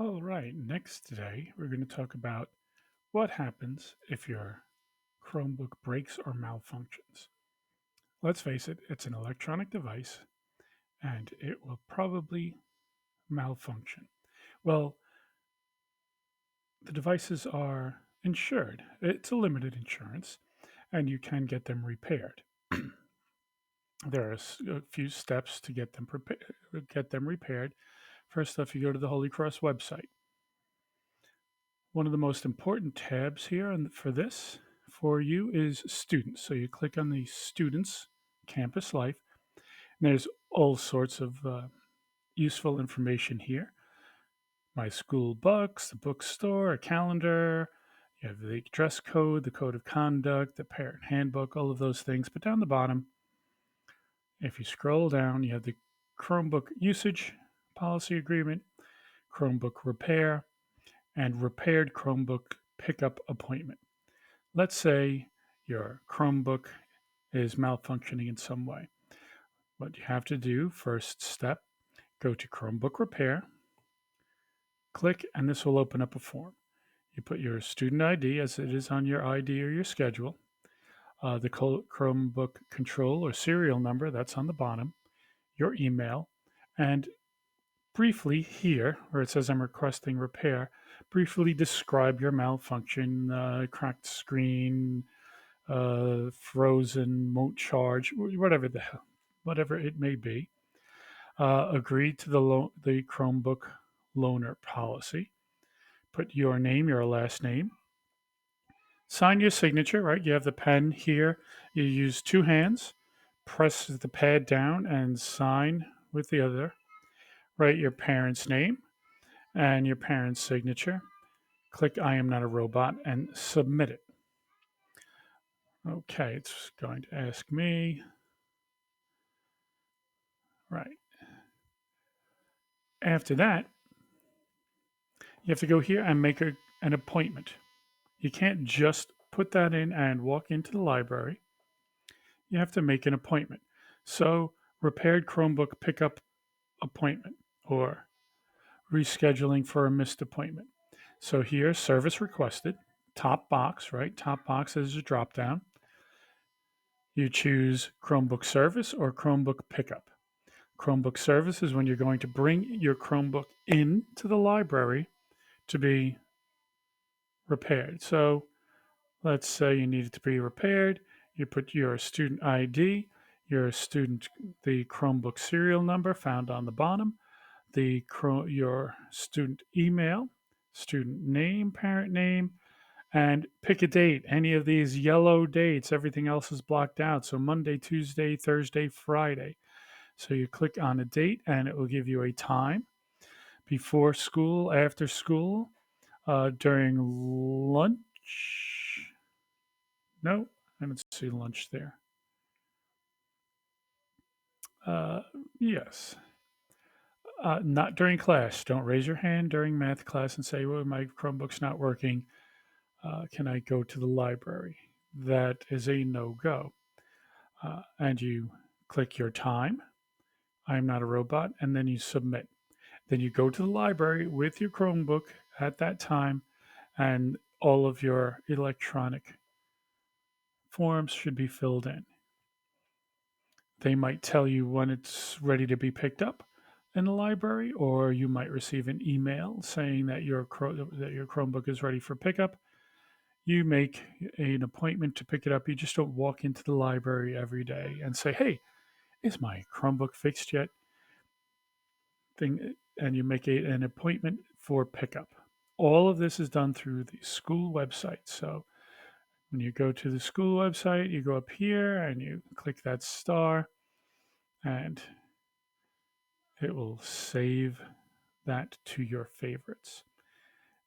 All right, next today we're going to talk about what happens if your Chromebook breaks or malfunctions. Let's face it, it's an electronic device and it will probably malfunction. Well, the devices are insured, it's a limited insurance, and you can get them repaired. There are a few steps to get them repaired. First off, you go to the Holy Cross website. One of the most important tabs here for this for you is students. So you click on the students campus life, and there's all sorts of useful information here. My school books, the bookstore, a calendar. You have the dress code, the code of conduct, the parent handbook, all of those things. But down the bottom, if you scroll down, you have the Chromebook usage policy agreement, Chromebook repair, and repaired Chromebook pickup appointment. Let's say your Chromebook is malfunctioning in some way. What you have to do, first step, go to Chromebook repair, click, and this will open up a form. You put your student ID as it is on your ID or your schedule, the Chromebook control or serial number, that's on the bottom, your email, and briefly here, where it says I'm requesting repair, briefly describe your malfunction, cracked screen, frozen, won't charge, whatever the hell, whatever it may be. Agree to the Chromebook loaner policy. Put your name, your last name. Sign your signature, right? You have the pen here. You use two hands. Press the pad down and sign with the other. Write your parent's name and your parent's signature. Click I am not a robot and submit it. Okay, it's going to ask me. Right. After that, you have to go here and make an appointment. You can't just put that in and walk into the library. You have to make an appointment. So, repaired Chromebook pickup appointment or rescheduling for a missed appointment. So, here, service requested, top box, right? Top box is a drop down. You choose Chromebook service or Chromebook pickup. Chromebook service is when you're going to bring your Chromebook into the library to be repaired. So, let's say you need it to be repaired. You put your student ID, the Chromebook serial number found on the bottom, your student email, student name, parent name, and pick a date. Any of these yellow dates, everything else is blocked out. So Monday, Tuesday, Thursday, Friday. So you click on a date and it will give you a time before school, after school, during lunch. No, I don't see lunch there. Uh, yes. Not during class. Don't raise your hand during math class and say, well, my Chromebook's not working. Can I go to the library? That is a no go. And you click your time. I'm not a robot. And then you submit. Then you go to the library with your Chromebook at that time, and all of your electronic forms should be filled in. They might tell you when it's ready to be picked up in the library, or you might receive an email saying that that your Chromebook is ready for pickup. You make an appointment to pick it up. You just don't walk into the library every day and say, "Hey, is my Chromebook fixed yet?" And you make an appointment for pickup. All of this is done through the school website. So when you go to the school website, you go up here and you click that star, and it will save that to your favorites.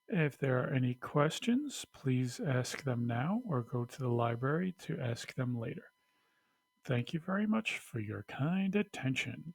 If there are any questions, please ask them now or go to the library to ask them later. Thank you very much for your kind attention.